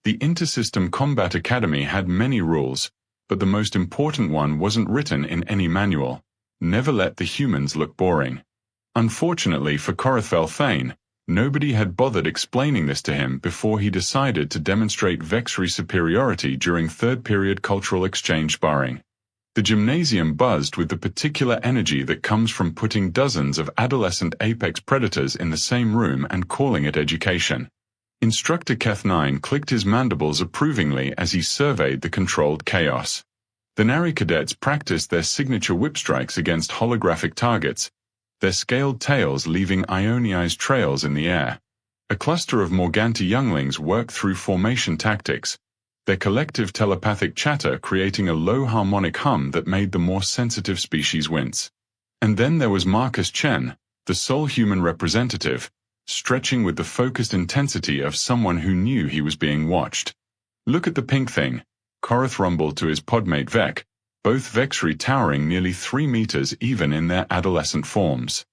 The Intersystem Combat Academy had many rules, but the most important one wasn't written in any manual. Never let the humans look boring. Unfortunately for Corithvelthane, nobody had bothered explaining this to him before he decided to demonstrate Vexry superiority during third-period cultural exchange sparring. The gymnasium buzzed with the particular energy that comes from putting dozens of adolescent apex predators in the same room and calling it education. Instructor Keth9 clicked his mandibles approvingly as he surveyed the controlled chaos. The Nari cadets practiced their signature whip strikes against holographic targets, their scaled tails leaving ionized trails in the air. A cluster of Morganti younglings worked through formation tactics, their collective telepathic chatter creating a low harmonic hum that made the more sensitive species wince. And then there was Marcus Chen, the sole human representative, stretching with the focused intensity of someone who knew he was being watched. "Look at the pink thing," Corith rumbled to his podmate Vec, both Vexry towering nearly 3 meters even in their adolescent forms.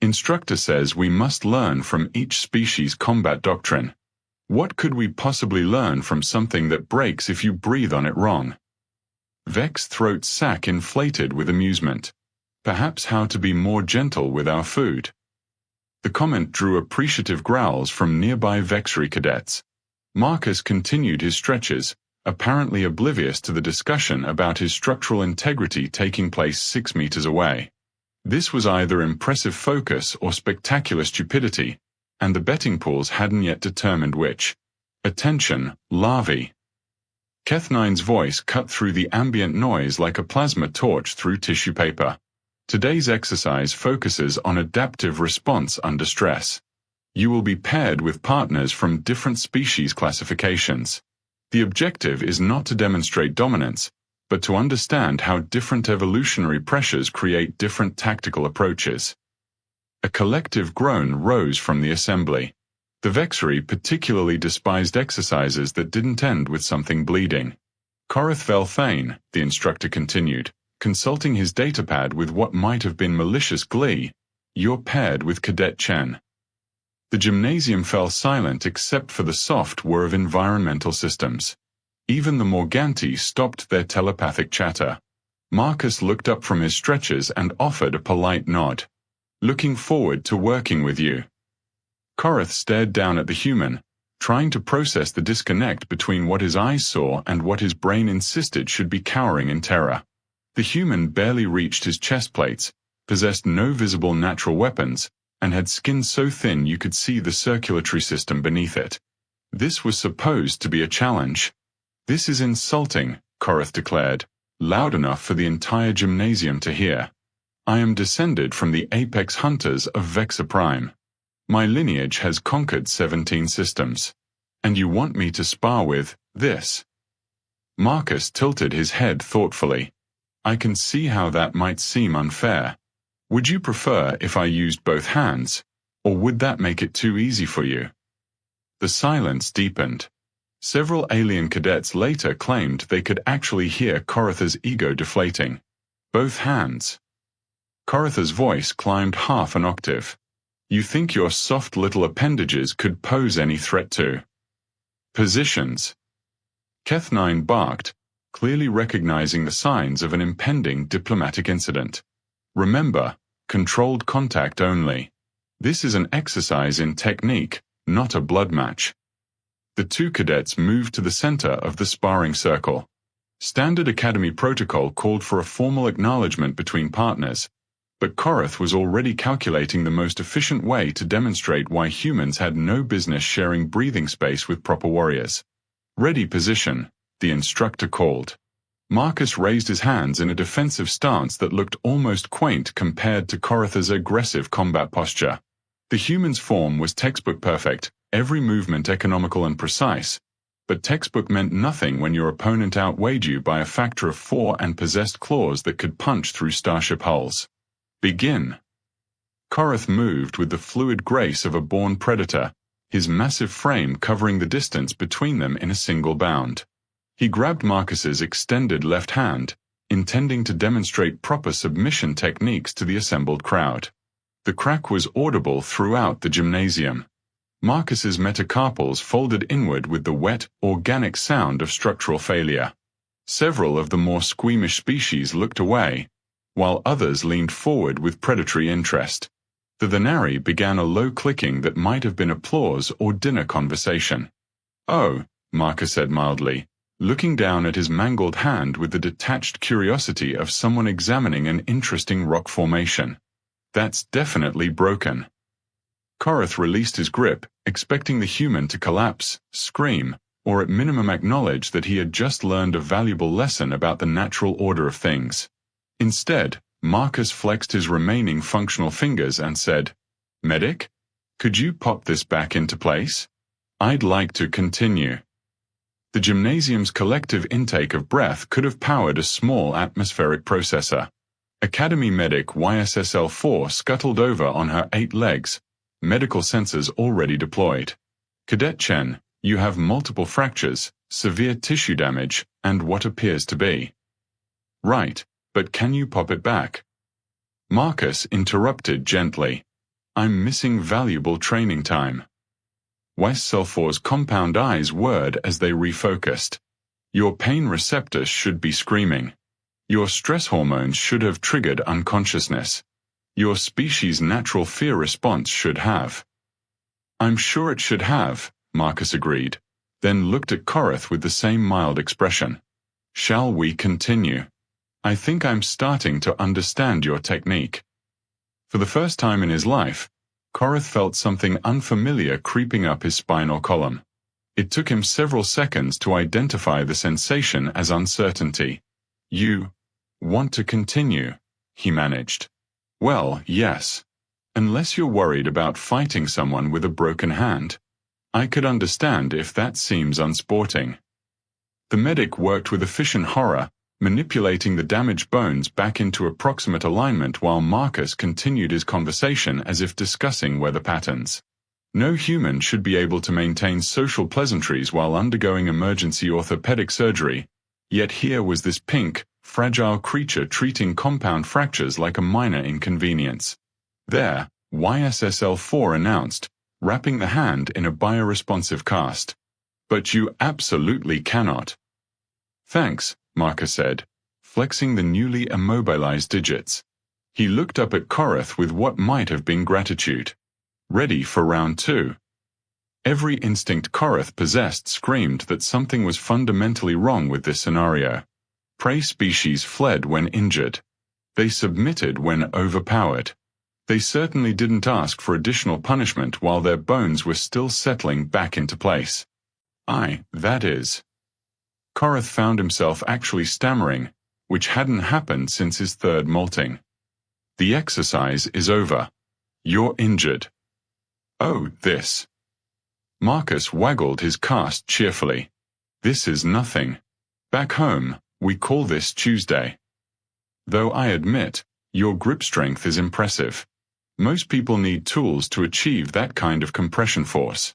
"Instructor says we must learn from each species' combat doctrine. What could we possibly learn from something that breaks if you breathe on it wrong?" Vec's throat sac inflated with amusement. "Perhaps how to be more gentle with our food." The comment drew appreciative growls from nearby Vexry cadets. Marcus continued his stretches, apparently oblivious to the discussion about his structural integrity taking place 6 meters away. This was either impressive focus or spectacular stupidity, and the betting pools hadn't yet determined which. "Attention, larvae." Keth9's voice cut through the ambient noise like a plasma torch through tissue paper. "Today's exercise focuses on adaptive response under stress. You will be paired with partners from different species classifications. The objective is not to demonstrate dominance, but to understand how different evolutionary pressures create different tactical approaches." A collective groan rose from the assembly. The Vexry particularly despised exercises that didn't end with something bleeding. "Corithvelthane," the instructor continued, consulting his datapad with what might have been malicious glee, "you're paired with Cadet Chen." The gymnasium fell silent except for the soft whir of environmental systems. Even the Morganti stopped their telepathic chatter. Marcus looked up from his stretches and offered a polite nod. "Looking forward to working with you." Corith stared down at the human, trying to process the disconnect between what his eyes saw and what his brain insisted should be cowering in terror. The human barely reached his chest plates, possessed no visible natural weapons, and had skin so thin you could see the circulatory system beneath it. This was supposed to be a challenge. "This is insulting," Corith declared, loud enough for the entire gymnasium to hear. "I am descended from the apex hunters of Vexa Prime. My lineage has conquered 17 systems. And you want me to spar with this?" Marcus tilted his head thoughtfully. "I can see how that might seem unfair. Would you prefer if I used both hands, or would that make it too easy for you?" The silence deepened. Several alien cadets later claimed they could actually hear Corith's ego deflating. "Both hands." Corith's voice climbed half an octave. "You think your soft little appendages could pose any threat to positions?" Keth9 barked, clearly recognizing the signs of an impending diplomatic incident. "Remember, controlled contact only. This is an exercise in technique, not a blood match." The two cadets moved to the center of the sparring circle. Standard Academy protocol called for a formal acknowledgement between partners, but Corith was already calculating the most efficient way to demonstrate why humans had no business sharing breathing space with proper warriors. "Ready position," the instructor called. Marcus raised his hands in a defensive stance that looked almost quaint compared to Corith's aggressive combat posture. The human's form was textbook perfect, every movement economical and precise, but textbook meant nothing when your opponent outweighed you by a factor of 4 and possessed claws that could punch through starship hulls. "Begin." Corith moved with the fluid grace of a born predator, his massive frame covering the distance between them in a single bound. He grabbed Marcus's extended left hand, intending to demonstrate proper submission techniques to the assembled crowd. The crack was audible throughout the gymnasium. Marcus's metacarpals folded inward with the wet, organic sound of structural failure. Several of the more squeamish species looked away, while others leaned forward with predatory interest. The Thenari began a low clicking that might have been applause or dinner conversation. "Oh," Marcus said mildly, looking down at his mangled hand with the detached curiosity of someone examining an interesting rock formation. "That's definitely broken." Korath released his grip, expecting the human to collapse, scream, or at minimum acknowledge that he had just learned a valuable lesson about the natural order of things. Instead, Marcus flexed his remaining functional fingers and said, "Medic, could you pop this back into place? I'd like to continue." The gymnasium's collective intake of breath could have powered a small atmospheric processor. Academy Medic YSSL-4 scuttled over on her 8 legs, medical sensors already deployed. "Cadet Chen, you have multiple fractures, severe tissue damage, and what appears to be." "Right, but can you pop it back?" Marcus interrupted gently. "I'm missing valuable training time." YSSL-4's compound eyes whirred as they refocused. "Your pain receptors should be screaming. Your stress hormones should have triggered unconsciousness. Your species' natural fear response should have." "I'm sure it should have," Marcus agreed, then looked at Korath with the same mild expression. "Shall we continue? I think I'm starting to understand your technique." For the first time in his life, Korath felt something unfamiliar creeping up his spinal column. It took him several seconds to identify the sensation as uncertainty. "You want to continue," he managed. "Well, yes. Unless you're worried about fighting someone with a broken hand. I could understand if that seems unsporting." The medic worked with efficient horror, manipulating the damaged bones back into approximate alignment while Marcus continued his conversation as if discussing weather patterns. No human should be able to maintain social pleasantries while undergoing emergency orthopedic surgery, yet here was this pink, fragile creature treating compound fractures like a minor inconvenience. "There," YSSL-4 announced, wrapping the hand in a bioresponsive cast. "But you absolutely cannot." "Thanks," Marcus said, flexing the newly immobilized digits. He looked up at Korath with what might have been gratitude. "Ready for round 2. Every instinct Korath possessed screamed that something was fundamentally wrong with this scenario. Prey species fled when injured. They submitted when overpowered. They certainly didn't ask for additional punishment while their bones were still settling back into place. That is. Korath found himself actually stammering, which hadn't happened since his 3rd molting. "The exercise is over. You're injured." "Oh, this." Marcus waggled his cast cheerfully. "This is nothing. Back home, we call this Tuesday. Though I admit, your grip strength is impressive. Most people need tools to achieve that kind of compression force."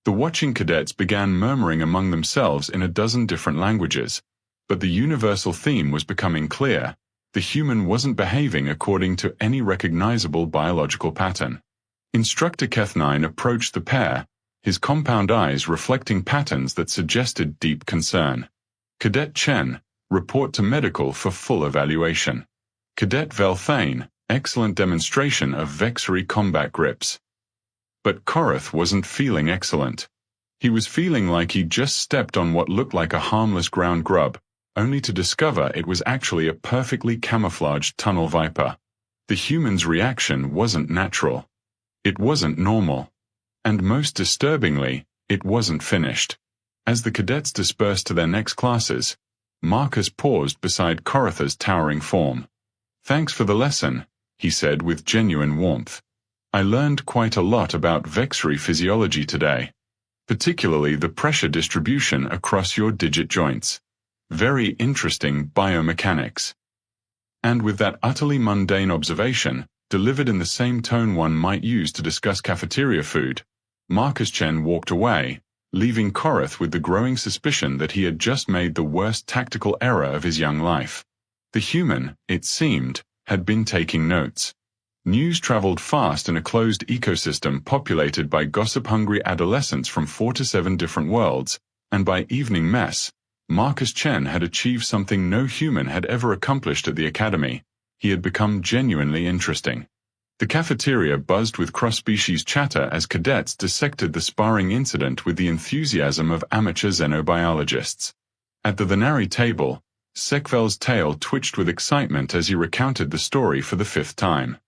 The watching cadets began murmuring among themselves in a dozen different languages, but the universal theme was becoming clear. The human wasn't behaving according to any recognizable biological pattern. Instructor Kethnine approached the pair, his compound eyes reflecting patterns that suggested deep concern. "Cadet Chen, report to medical for full evaluation. Cadet Velthane, excellent demonstration of vexillary combat grips." But Korath wasn't feeling excellent. He was feeling like he'd just stepped on what looked like a harmless ground grub, only to discover it was actually a perfectly camouflaged tunnel viper. The human's reaction wasn't natural. It wasn't normal. And most disturbingly, it wasn't finished. As the cadets dispersed to their next classes, Marcus paused beside Korath's towering form. "Thanks for the lesson," he said with genuine warmth. "I learned quite a lot about vexillary physiology today, particularly the pressure distribution across your digit joints. Very interesting biomechanics." And with that utterly mundane observation, delivered in the same tone one might use to discuss cafeteria food, Marcus Chen walked away, leaving Korath with the growing suspicion that he had just made the worst tactical error of his young life. The human, it seemed, had been taking notes. News traveled fast in a closed ecosystem populated by gossip-hungry adolescents from 4 to 7 different worlds, and by evening mess, Marcus Chen had achieved something no human had ever accomplished at the academy. He had become genuinely interesting. The cafeteria buzzed with cross-species chatter as cadets dissected the sparring incident with the enthusiasm of amateur xenobiologists. At the Venari table, Sekvel's tail twitched with excitement as he recounted the story for the 5th time.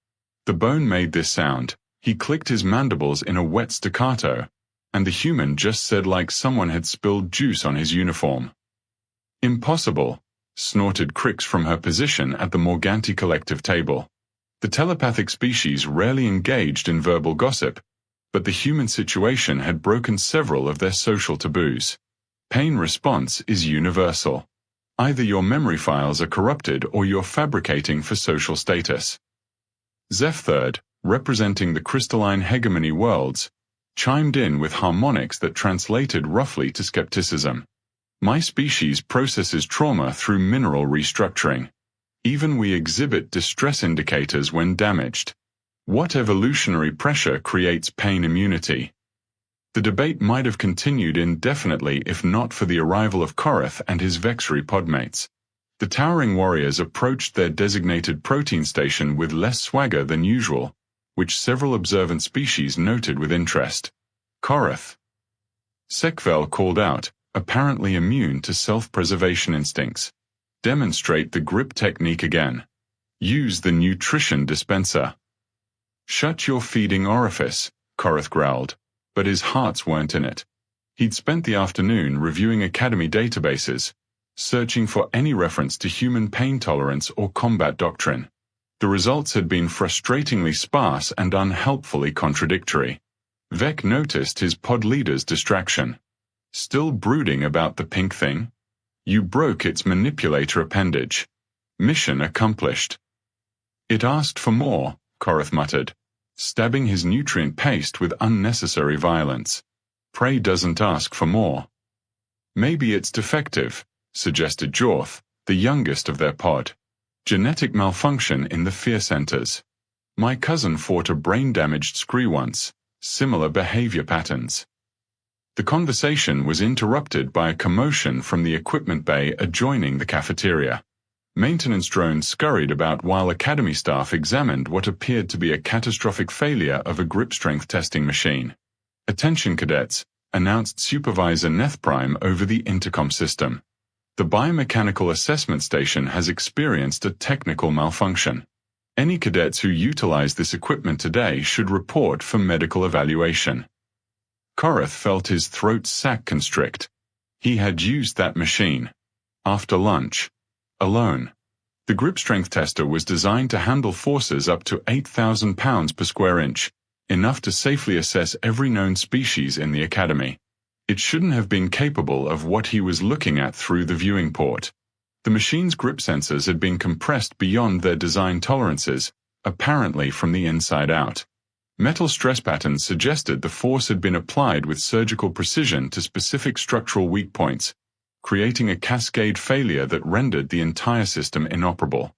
The bone made this sound, he clicked his mandibles in a wet staccato, and the human just said like someone had spilled juice on his uniform. Impossible, snorted Crix from her position at the Morganti collective table. The telepathic species rarely engaged in verbal gossip, but the human situation had broken several of their social taboos. Pain response is universal. Either your memory files are corrupted or you're fabricating for social status. Zeph III, representing the crystalline hegemony worlds, chimed in with harmonics that translated roughly to skepticism. My species processes trauma through mineral restructuring. Even we exhibit distress indicators when damaged. What evolutionary pressure creates pain immunity? The debate might have continued indefinitely if not for the arrival of Korath and his Vexary podmates. The towering warriors approached their designated protein station with less swagger than usual, which several observant species noted with interest. Korath. Sekvel called out, apparently immune to self-preservation instincts. Demonstrate the grip technique again. Use the nutrition dispenser. Shut your feeding orifice, Korath growled, but his hearts weren't in it. He'd spent the afternoon reviewing academy databases, searching for any reference to human pain tolerance or combat doctrine. The results had been frustratingly sparse and unhelpfully contradictory. Vec noticed his pod leader's distraction. Still brooding about the pink thing? You broke its manipulator appendage. Mission accomplished. It asked for more, Korath muttered, stabbing his nutrient paste with unnecessary violence. Prey doesn't ask for more. Maybe it's defective, suggested Jorth, the youngest of their pod. Genetic malfunction in the fear centers. My cousin fought a brain-damaged scree once. Similar behavior patterns. The conversation was interrupted by a commotion from the equipment bay adjoining the cafeteria. Maintenance drones scurried about while academy staff examined what appeared to be a catastrophic failure of a grip strength testing machine. Attention cadets, announced Supervisor Neth Prime over the intercom system. The biomechanical assessment station has experienced a technical malfunction. Any cadets who utilize this equipment today should report for medical evaluation. Korath felt his throat sac constrict. He had used that machine. After lunch. Alone. The grip strength tester was designed to handle forces up to 8,000 pounds per square inch, enough to safely assess every known species in the academy. It shouldn't have been capable of what he was looking at through the viewing port. The machine's grip sensors had been compressed beyond their design tolerances, apparently from the inside out. Metal stress patterns suggested the force had been applied with surgical precision to specific structural weak points, creating a cascade failure that rendered the entire system inoperable.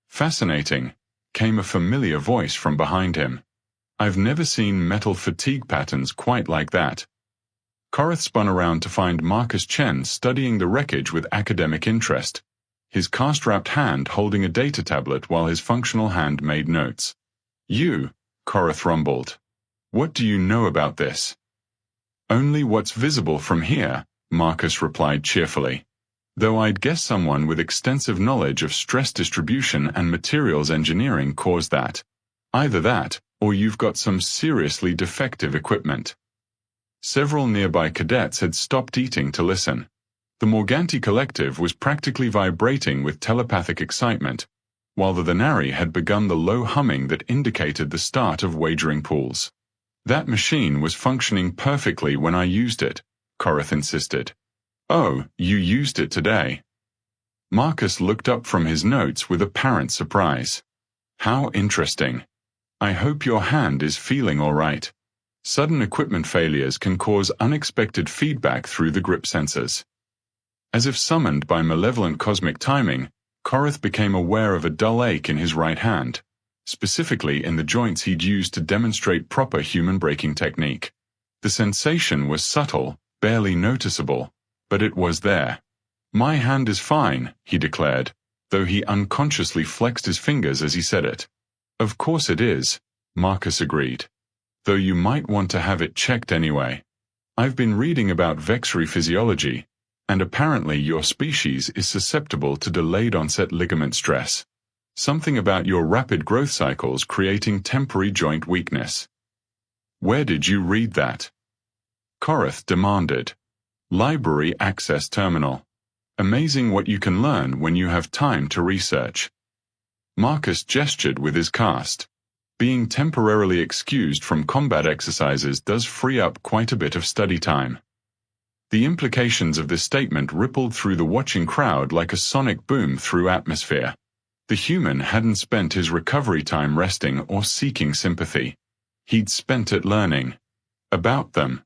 Fascinating, came a familiar voice from behind him. I've never seen metal fatigue patterns quite like that. Korath spun around to find Marcus Chen studying the wreckage with academic interest, his cast-wrapped hand holding a data tablet while his functional hand made notes. You, Korath rumbled. What do you know about this? Only what's visible from here, Marcus replied cheerfully. Though I'd guess someone with extensive knowledge of stress distribution and materials engineering caused that. Either that, or you've got some seriously defective equipment. Several nearby cadets had stopped eating to listen. The Morganti collective was practically vibrating with telepathic excitement, while the Venari had begun the low humming that indicated the start of wagering pools. That machine was functioning perfectly when I used it, Korath insisted. Oh, you used it today. Marcus looked up from his notes with apparent surprise. How interesting. I hope your hand is feeling all right. Sudden equipment failures can cause unexpected feedback through the grip sensors. As if summoned by malevolent cosmic timing, Korath became aware of a dull ache in his right hand. specifically in the joints he'd used to demonstrate proper human braking technique. The sensation was subtle, barely noticeable, but it was there. "My hand is fine," he declared, though he unconsciously flexed his fingers as he said it. "Of course it is," Marcus agreed. "Though you might want to have it checked anyway. I've been reading about vexillary physiology, and apparently your species is susceptible to delayed onset ligament stress. Something about your rapid growth cycles creating temporary joint weakness." "Where did you read that?" Korath demanded. "Library Access Terminal. Amazing what you can learn when you have time to research." Marcus gestured with his cast. Being temporarily excused from combat exercises does free up quite a bit of study time. The implications of this statement rippled through the watching crowd like a sonic boom through atmosphere. The human hadn't spent his recovery time resting or seeking sympathy. He'd spent it learning about them.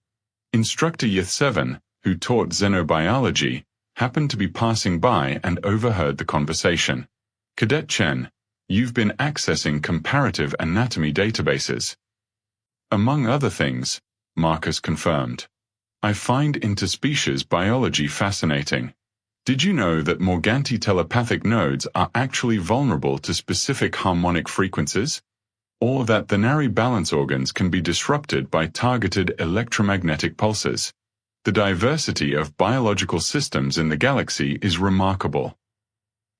Instructor Yth-7, who taught xenobiology, happened to be passing by and overheard the conversation. "Cadet Chen, you've been accessing comparative anatomy databases." "Among other things," Marcus confirmed. "I find interspecies biology fascinating. Did you know that Morganti telepathic nodes are actually vulnerable to specific harmonic frequencies? Or that the Nari balance organs can be disrupted by targeted electromagnetic pulses? The diversity of biological systems in the galaxy is remarkable."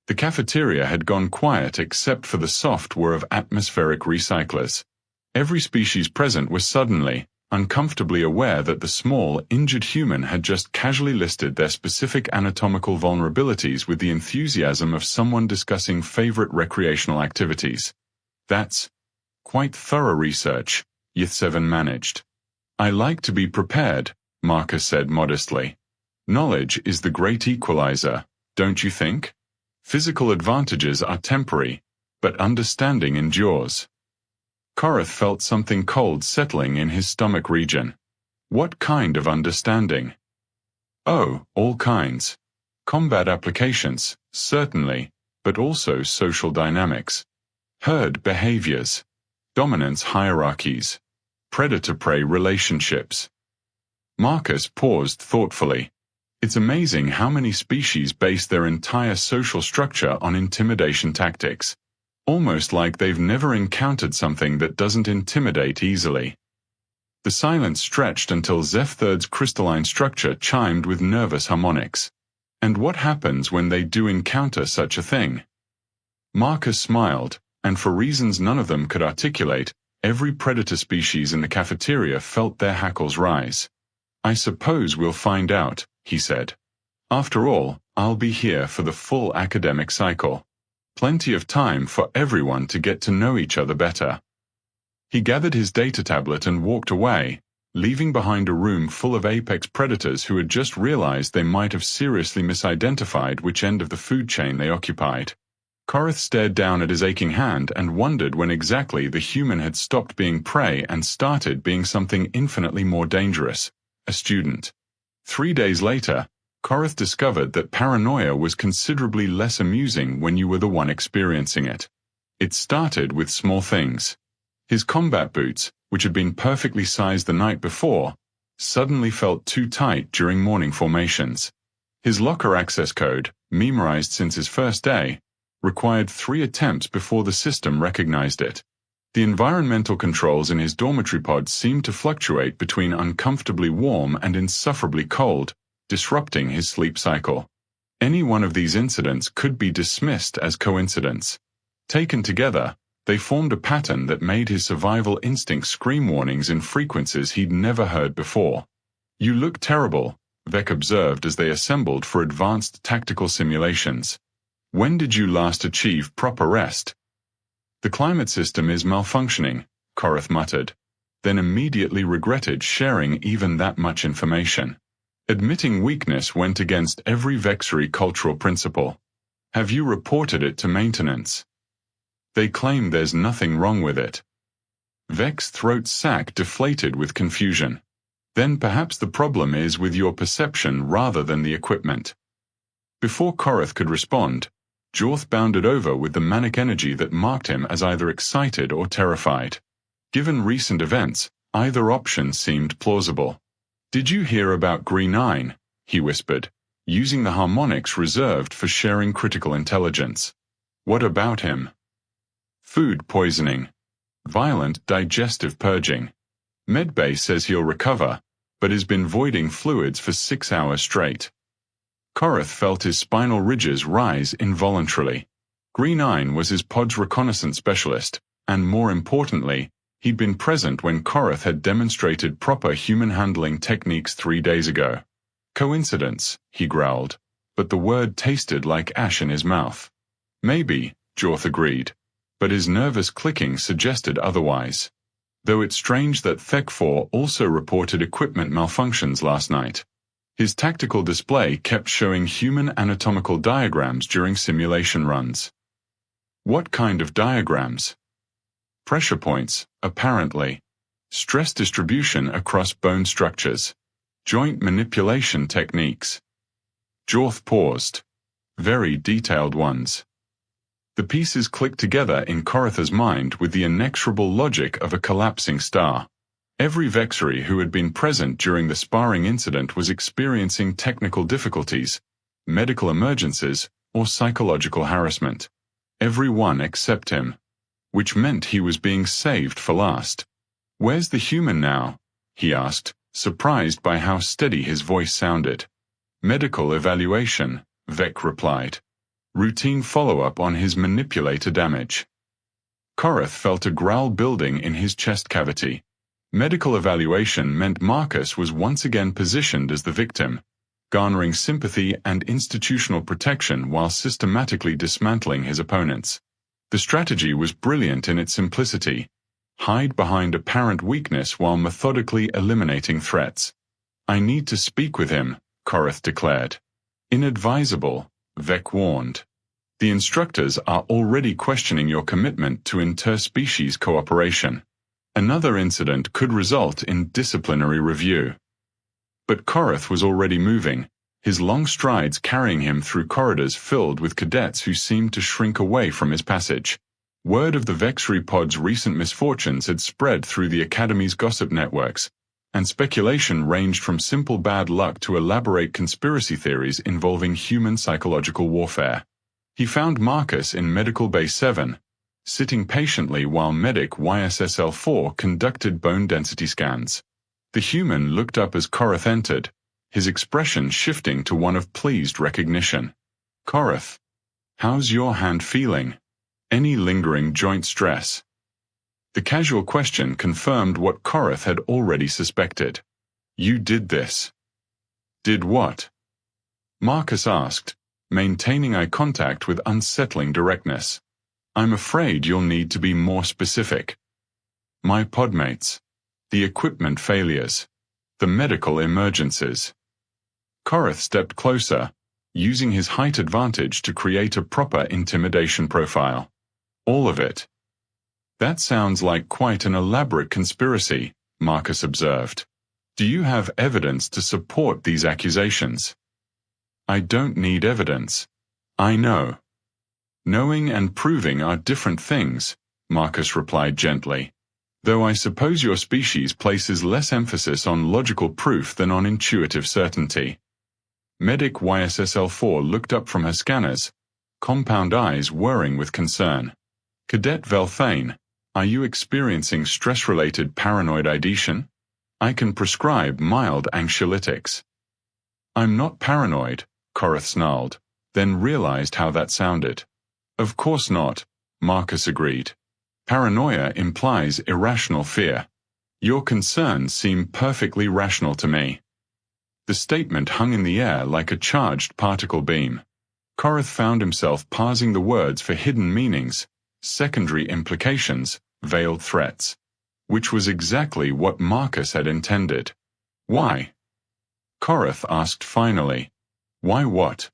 The cafeteria had gone quiet except for the soft whir of atmospheric recyclers. Every species present was suddenly, uncomfortably aware that the small, injured human had just casually listed their specific anatomical vulnerabilities with the enthusiasm of someone discussing favorite recreational activities. "That's quite thorough research," Yth-7 managed. "I like to be prepared," Marcus said modestly. "Knowledge is the great equalizer, don't you think? Physical advantages are temporary, but understanding endures." Korath felt something cold settling in his stomach region. "What kind of understanding?" "Oh, all kinds. Combat applications, certainly, but also social dynamics. Herd behaviors. Dominance hierarchies. Predator-prey relationships." Marcus paused thoughtfully. It's amazing how many species base their entire social structure on intimidation tactics. Almost like they've never encountered something that doesn't intimidate easily. The silence stretched until Zeph-3's crystalline structure chimed with nervous harmonics. "And what happens when they do encounter such a thing?" Marcus smiled, and for reasons none of them could articulate, every predator species in the cafeteria felt their hackles rise. "I suppose we'll find out," he said. "After all, I'll be here for the full academic cycle. Plenty of time for everyone to get to know each other better." He gathered his data tablet and walked away, leaving behind a room full of apex predators who had just realized they might have seriously misidentified which end of the food chain they occupied. Korath stared down at his aching hand and wondered when exactly the human had stopped being prey and started being something infinitely more dangerous, a student. 3 days later, Korath discovered that paranoia was considerably less amusing when you were the one experiencing it. It started with small things. His combat boots, which had been perfectly sized the night before, suddenly felt too tight during morning formations. His locker access code, memorized since his first day, required 3 attempts before the system recognized it. The environmental controls in his dormitory pod seemed to fluctuate between uncomfortably warm and insufferably cold, disrupting his sleep cycle. Any one of these incidents could be dismissed as coincidence. Taken together, they formed a pattern that made his survival instinct scream warnings in frequencies he'd never heard before. "You look terrible," Vec observed as they assembled for advanced tactical simulations. "When did you last achieve proper rest?" "The climate system is malfunctioning," Korath muttered, then immediately regretted sharing even that much information. Admitting weakness went against every vexillary cultural principle. "Have you reported it to maintenance?" "They claim there's nothing wrong with it." Vec's throat sac deflated with confusion. "Then perhaps the problem is with your perception rather than the equipment." Before Korath could respond, Jorth bounded over with the manic energy that marked him as either excited or terrified. Given recent events, either option seemed plausible. "Did you hear about Green-9?" he whispered, using the harmonics reserved for sharing critical intelligence. "What about him?" "Food poisoning. Violent digestive purging. Medbay says he'll recover, but has been voiding fluids for 6 hours straight." Korath felt his spinal ridges rise involuntarily. Green-9 was his pod's reconnaissance specialist, and more importantly, he'd been present when Korath had demonstrated proper human handling techniques 3 days ago. "Coincidence," he growled, but the word tasted like ash in his mouth. "Maybe," Jorth agreed, but his nervous clicking suggested otherwise. Though it's strange that Thek-4 also reported equipment malfunctions last night. His tactical display kept showing human anatomical diagrams during simulation runs. "What kind of diagrams?" "Pressure points, apparently. Stress distribution across bone structures. Joint manipulation techniques." Jorth paused. "Very detailed ones." The pieces clicked together in Korath's mind with the inexorable logic of a collapsing star. Every Vexary who had been present during the sparring incident was experiencing technical difficulties, medical emergencies, or psychological harassment. Every one except him. Which meant he was being saved for last. "Where's the human now?" he asked, surprised by how steady his voice sounded. "Medical evaluation," Vec replied. "Routine follow-up on his manipulator damage." Korath felt a growl building in his chest cavity. Medical evaluation meant Marcus was once again positioned as the victim, garnering sympathy and institutional protection while systematically dismantling his opponents. The strategy was brilliant in its simplicity. Hide behind apparent weakness while methodically eliminating threats. "I need to speak with him," Korath declared. "Inadvisable," Vec warned. "The instructors are already questioning your commitment to interspecies cooperation. Another incident could result in disciplinary review." But Korath was already moving, his long strides carrying him through corridors filled with cadets who seemed to shrink away from his passage. Word of the Vexary pod's recent misfortunes had spread through the Academy's gossip networks, and speculation ranged from simple bad luck to elaborate conspiracy theories involving human psychological warfare. He found Marcus in Medical Bay 7, sitting patiently while Medic YSSL-4 conducted bone density scans. The human looked up as Korath entered, his expression shifting to one of pleased recognition. "Korath, how's your hand feeling? Any lingering joint stress?" The casual question confirmed what Korath had already suspected. "You did this." "Did what?" Marcus asked, maintaining eye contact with unsettling directness. "I'm afraid you'll need to be more specific." "My podmates. The equipment failures. The medical emergencies." Korath stepped closer, using his height advantage to create a proper intimidation profile. "All of it." "That sounds like quite an elaborate conspiracy," Marcus observed. "Do you have evidence to support these accusations?" "I don't need evidence. I know." "Knowing and proving are different things," Marcus replied gently. "Though I suppose your species places less emphasis on logical proof than on intuitive certainty." Medic YSSL-4 looked up from her scanners, compound eyes whirring with concern. "Cadet Velthane, are you experiencing stress-related paranoid ideation? I can prescribe mild anxiolytics." "I'm not paranoid," Korath snarled, then realized how that sounded. "Of course not," Marcus agreed. "Paranoia implies irrational fear. Your concerns seem perfectly rational to me." The statement hung in the air like a charged particle beam. Korath found himself parsing the words for hidden meanings, secondary implications, veiled threats. Which was exactly what Marcus had intended. "Why?" Korath asked finally. "Why what?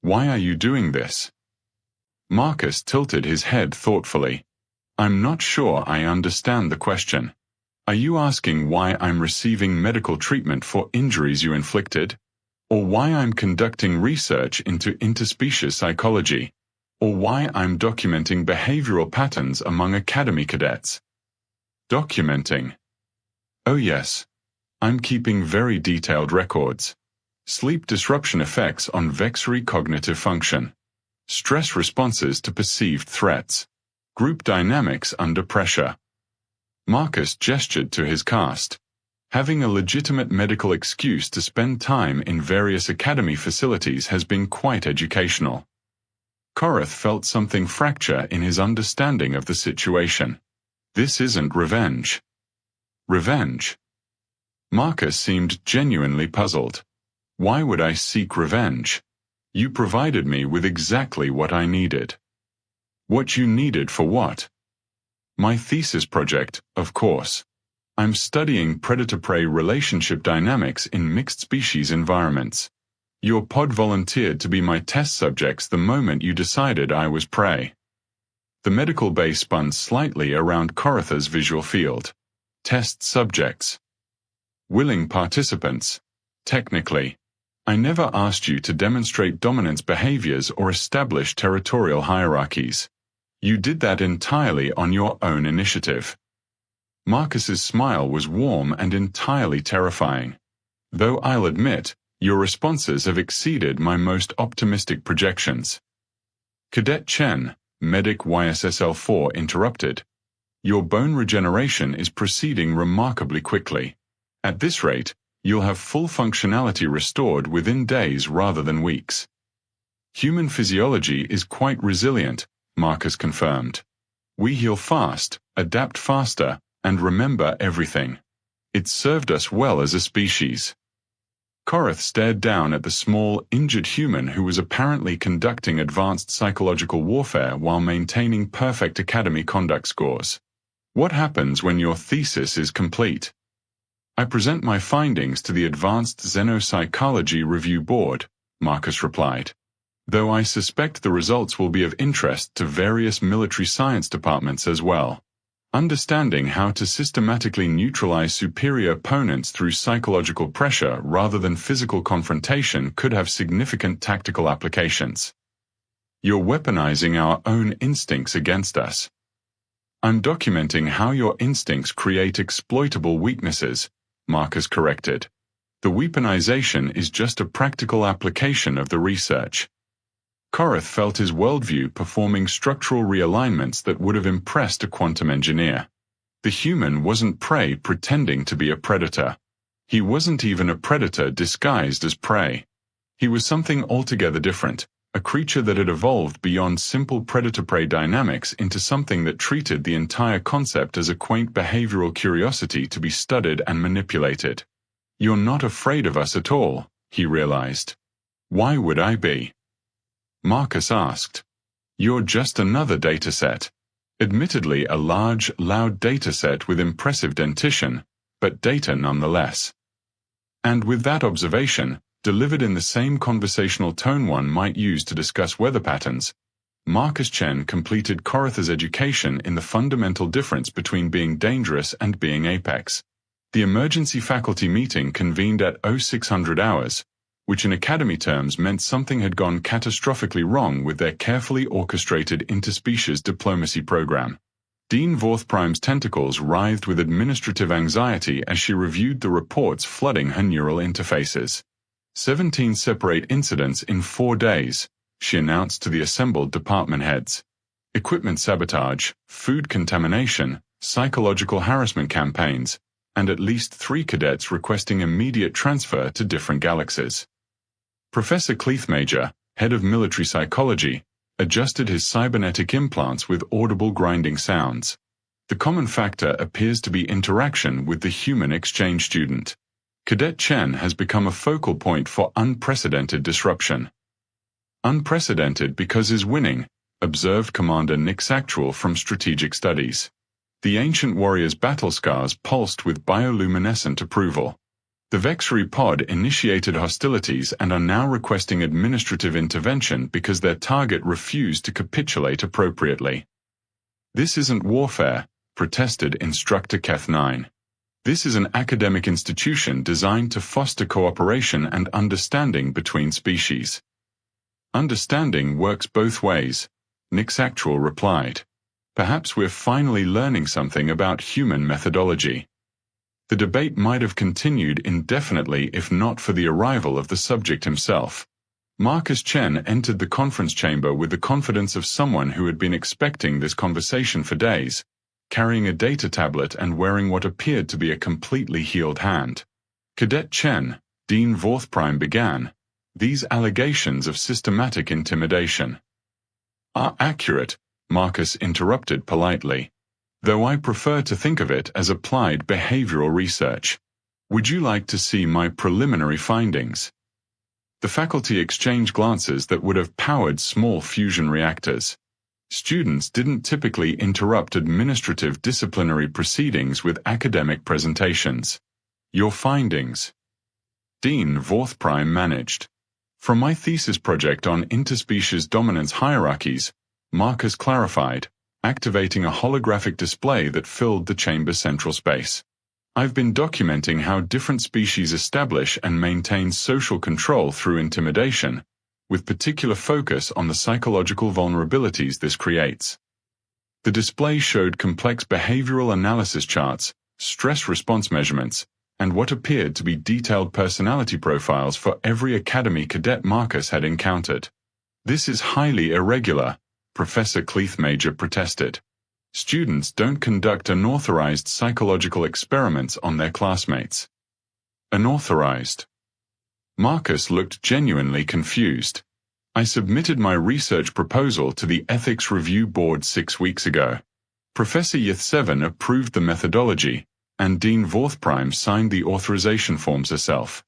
Why are you doing this?" Marcus tilted his head thoughtfully. "I'm not sure I understand the question. Are you asking why I'm receiving medical treatment for injuries you inflicted? Or why I'm conducting research into interspecies psychology, or why I'm documenting behavioral patterns among Academy cadets. Documenting. Oh yes. I'm keeping very detailed records. Sleep disruption effects on vexillary cognitive function. Stress responses to perceived threats. Group dynamics under pressure. Marcus gestured to his cast. Having a legitimate medical excuse to spend time in various academy facilities has been quite educational. Korath felt something fracture in his understanding of the situation. This isn't revenge. Revenge? Marcus seemed genuinely puzzled. Why would I seek revenge? You provided me with exactly what I needed. What you needed for what? My thesis project, of course. I'm studying predator-prey relationship dynamics in mixed-species environments. Your pod volunteered to be my test subjects the moment you decided I was prey. The medical bay spun slightly around Korath's visual field. Test subjects. Willing participants. Technically. I never asked you to demonstrate dominance behaviors or establish territorial hierarchies. You did that entirely on your own initiative. Marcus's smile was warm and entirely terrifying. Though I'll admit, your responses have exceeded my most optimistic projections. Cadet Chen, Medic YSSL-4 interrupted. Your bone regeneration is proceeding remarkably quickly. At this rate, you'll have full functionality restored within days rather than weeks. Human physiology is quite resilient, Marcus confirmed. We heal fast, adapt faster, and remember everything. It's served us well as a species. Korath stared down at the small, injured human who was apparently conducting advanced psychological warfare while maintaining perfect academy conduct scores. What happens when your thesis is complete? I present my findings to the Advanced Xenopsychology Review Board, Marcus replied. Though I suspect the results will be of interest to various military science departments as well. Understanding how to systematically neutralize superior opponents through psychological pressure rather than physical confrontation could have significant tactical applications. You're weaponizing our own instincts against us. I'm documenting how your instincts create exploitable weaknesses, Marcus corrected. The weaponization is just a practical application of the research. Korath felt his worldview performing structural realignments that would have impressed a quantum engineer. The human wasn't prey pretending to be a predator. He wasn't even a predator disguised as prey. He was something altogether different, a creature that had evolved beyond simple predator-prey dynamics into something that treated the entire concept as a quaint behavioral curiosity to be studied and manipulated. You're not afraid of us at all, he realized. Why would I be? Marcus asked. You're just another dataset. Admittedly a large, loud dataset with impressive dentition, but data nonetheless. And with that observation, delivered in the same conversational tone one might use to discuss weather patterns, Marcus Chen completed Korath's education in the fundamental difference between being dangerous and being apex. The emergency faculty meeting convened at 0600 hours, which in academy terms meant something had gone catastrophically wrong with their carefully orchestrated interspecies diplomacy program. Dean Vorthprime's tentacles writhed with administrative anxiety as she reviewed the reports flooding her neural interfaces. 17 separate incidents in 4 days, she announced to the assembled department heads. Equipment sabotage, food contamination, psychological harassment campaigns, and at least 3 cadets requesting immediate transfer to different galaxies. Professor Cleithmajor, head of military psychology, adjusted his cybernetic implants with audible grinding sounds. The common factor appears to be interaction with the human exchange student. Cadet Chen has become a focal point for unprecedented disruption. Unprecedented because is winning, observed Commander Nick Actual from Strategic Studies. The ancient warrior's battle scars pulsed with bioluminescent approval. The vexillary pod initiated hostilities and are now requesting administrative intervention because their target refused to capitulate appropriately. This isn't warfare, protested Instructor Keth 9. This is an academic institution designed to foster cooperation and understanding between species. Understanding works both ways, Nick's actual replied. Perhaps we're finally learning something about human methodology. The debate might have continued indefinitely if not for the arrival of the subject himself. Marcus Chen entered the conference chamber with the confidence of someone who had been expecting this conversation for days, carrying a data tablet and wearing what appeared to be a completely healed hand. Cadet Chen, Dean Vorthprime began, these allegations of systematic intimidation are accurate, Marcus interrupted politely, though I prefer to think of it as applied behavioral research. Would you like to see my preliminary findings? The faculty exchanged glances that would have powered small fusion reactors. Students didn't typically interrupt administrative disciplinary proceedings with academic presentations. Your findings. Dean Vorthprime managed. From my thesis project on interspecies dominance hierarchies, Marcus clarified, activating a holographic display that filled the chamber's central space. I've been documenting how different species establish and maintain social control through intimidation, with particular focus on the psychological vulnerabilities this creates. The display showed complex behavioral analysis charts, stress response measurements, and what appeared to be detailed personality profiles for every academy cadet Marcus had encountered. This is highly irregular, Professor Cleithmajor protested. Students don't conduct unauthorized psychological experiments on their classmates. Unauthorized. Marcus looked genuinely confused. I submitted my research proposal to the Ethics Review Board 6 weeks ago. Professor Yth7 approved the methodology, and Dean Vorthprime signed the authorization forms herself.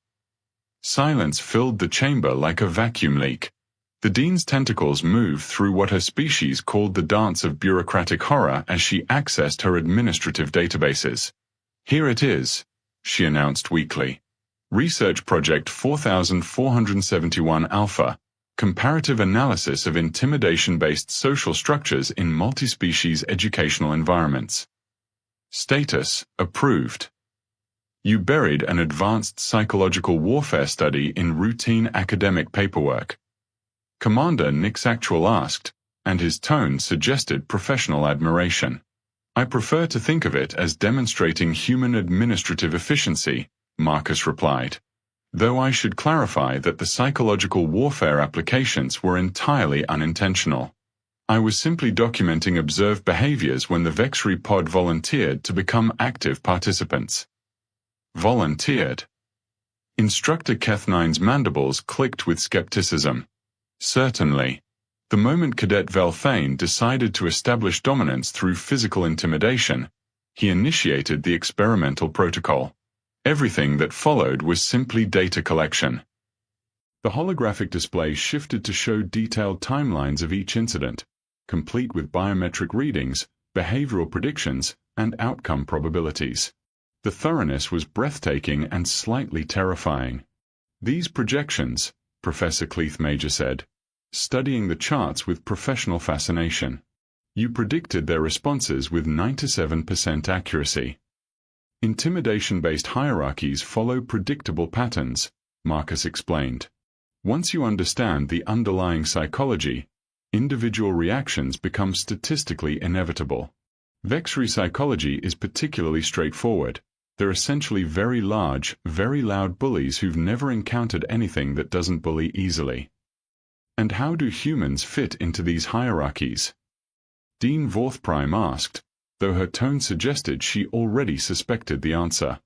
Silence filled the chamber like a vacuum leak. The dean's tentacles moved through what her species called the dance of bureaucratic horror as she accessed her administrative databases. Here it is, she announced weakly. Research Project 4471 Alpha, Comparative Analysis of Intimidation-Based Social Structures in Multispecies Educational Environments. Status, approved. You buried an advanced psychological warfare study in routine academic paperwork. Commander Nick's actual asked, and his tone suggested professional admiration. I prefer to think of it as demonstrating human administrative efficiency, Marcus replied, though I should clarify that the psychological warfare applications were entirely unintentional. I was simply documenting observed behaviors when the Vexry pod volunteered to become active participants. Volunteered. Instructor Kethnine's mandibles clicked with skepticism. Certainly. The moment Cadet Velthane decided to establish dominance through physical intimidation, he initiated the experimental protocol. Everything that followed was simply data collection. The holographic display shifted to show detailed timelines of each incident, complete with biometric readings, behavioral predictions, and outcome probabilities. The thoroughness was breathtaking and slightly terrifying. These projections, Professor Cleithmajor said, studying the charts with professional fascination. You predicted their responses with 97% accuracy. Intimidation-based hierarchies follow predictable patterns, Marcus explained. Once you understand the underlying psychology, individual reactions become statistically inevitable. Vexry psychology is particularly straightforward. They're essentially very large, very loud bullies who've never encountered anything that doesn't bully easily. And how do humans fit into these hierarchies? Dean Vorthprime asked, though her tone suggested she already suspected the answer.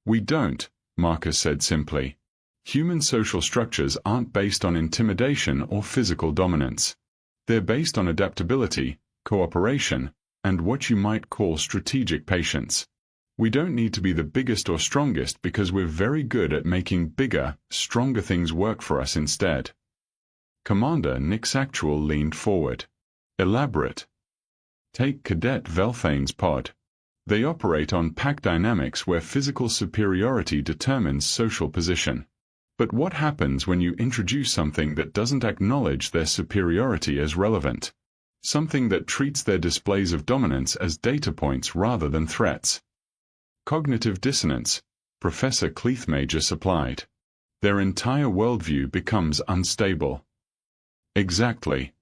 We don't, Marcus said simply. Human social structures aren't based on intimidation or physical dominance. They're based on adaptability, cooperation, and what you might call strategic patience. We don't need to be the biggest or strongest because we're very good at making bigger, stronger things work for us instead. Commander Nick's actual leaned forward. Elaborate. Take Cadet Velthane's pod. They operate on pack dynamics where physical superiority determines social position. But what happens when you introduce something that doesn't acknowledge their superiority as relevant? Something that treats their displays of dominance as data points rather than threats? Cognitive dissonance, Professor Cleithmajor supplied. Their entire worldview becomes unstable. Exactly.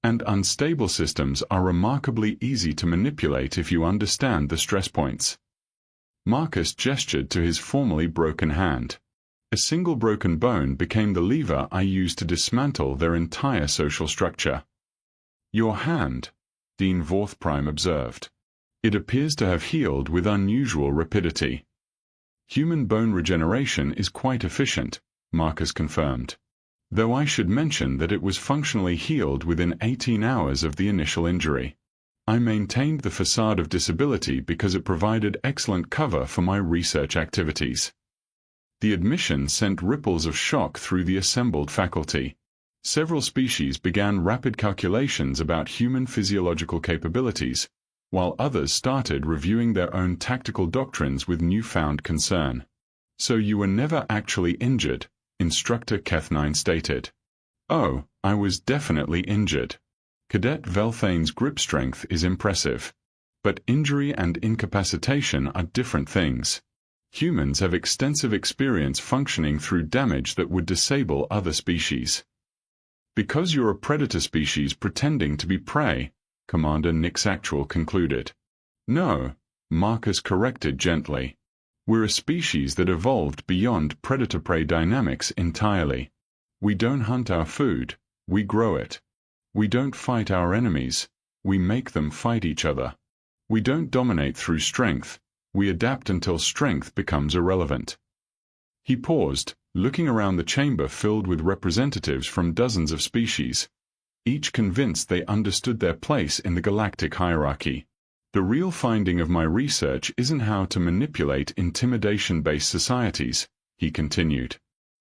And unstable systems are remarkably easy to manipulate if you understand the stress points. Marcus gestured to his formerly broken hand. A single broken bone became the lever I used to dismantle their entire social structure. Your hand, Dean Vorthprime observed. It appears to have healed with unusual rapidity. Human bone regeneration is quite efficient, Marcus confirmed. Though I should mention that it was functionally healed within 18 hours of the initial injury. I maintained the facade of disability because it provided excellent cover for my research activities. The admission sent ripples of shock through the assembled faculty. Several species began rapid calculations about human physiological capabilities, while others started reviewing their own tactical doctrines with newfound concern. So you were never actually injured, Instructor Kethnine stated. Oh, I was definitely injured. Cadet Velthane's grip strength is impressive. But injury and incapacitation are different things. Humans have extensive experience functioning through damage that would disable other species. Because you're a predator species pretending to be prey, Commander Nixactual concluded. No, Marcus corrected gently. We're a species that evolved beyond predator-prey dynamics entirely. We don't hunt our food, we grow it. We don't fight our enemies, we make them fight each other. We don't dominate through strength, we adapt until strength becomes irrelevant. He paused, looking around the chamber filled with representatives from dozens of species, each convinced they understood their place in the galactic hierarchy. The real finding of my research isn't how to manipulate intimidation-based societies, he continued.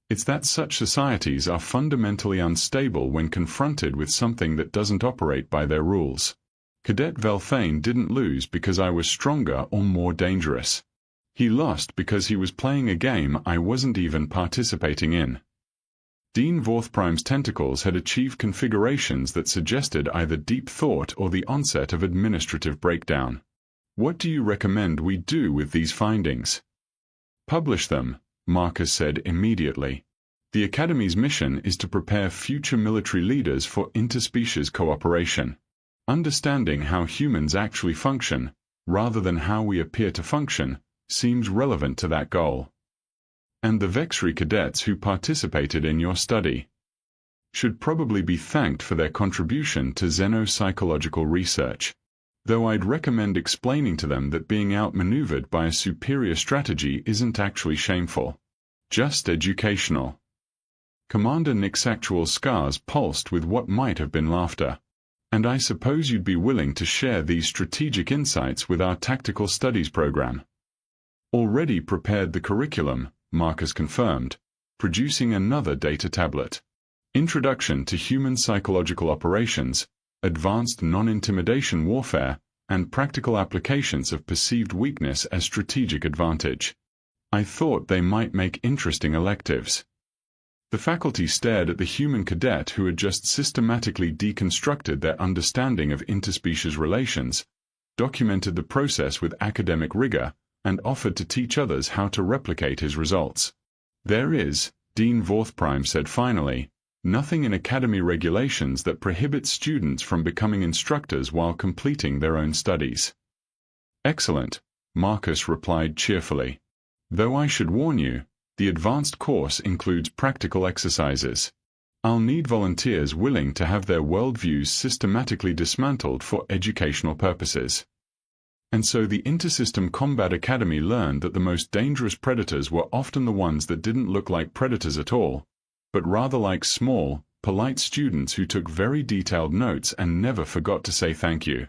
It's that such societies are fundamentally unstable when confronted with something that doesn't operate by their rules. Cadet Velthane didn't lose because I was stronger or more dangerous. He lost because he was playing a game I wasn't even participating in. Dean Vorthprime's tentacles had achieved configurations that suggested either deep thought or the onset of administrative breakdown. What do you recommend we do with these findings? Publish them, Marcus said immediately. The Academy's mission is to prepare future military leaders for interspecies cooperation. Understanding how humans actually function, rather than how we appear to function, seems relevant to that goal. And the Vexry cadets who participated in your study should probably be thanked for their contribution to xenopsychological research, though I'd recommend explaining to them that being outmaneuvered by a superior strategy isn't actually shameful, just educational. Commander Nixactual's scars pulsed with what might have been laughter. And I suppose you'd be willing to share these strategic insights with our tactical studies program. Already prepared the curriculum, Marcus confirmed, producing another data tablet. Introduction to Human Psychological Operations, Advanced Non-Intimidation Warfare, and Practical Applications of Perceived Weakness as Strategic Advantage. I thought they might make interesting electives. The faculty stared at the human cadet who had just systematically deconstructed their understanding of interspecies relations, documented the process with academic rigor, and offered to teach others how to replicate his results. There is, Dean Vorthprime said finally, nothing in Academy regulations that prohibits students from becoming instructors while completing their own studies. Excellent, Marcus replied cheerfully. Though I should warn you, the advanced course includes practical exercises. I'll need volunteers willing to have their worldviews systematically dismantled for educational purposes. And so the Intersystem Combat Academy learned that the most dangerous predators were often the ones that didn't look like predators at all, but rather like small, polite students who took very detailed notes and never forgot to say thank you.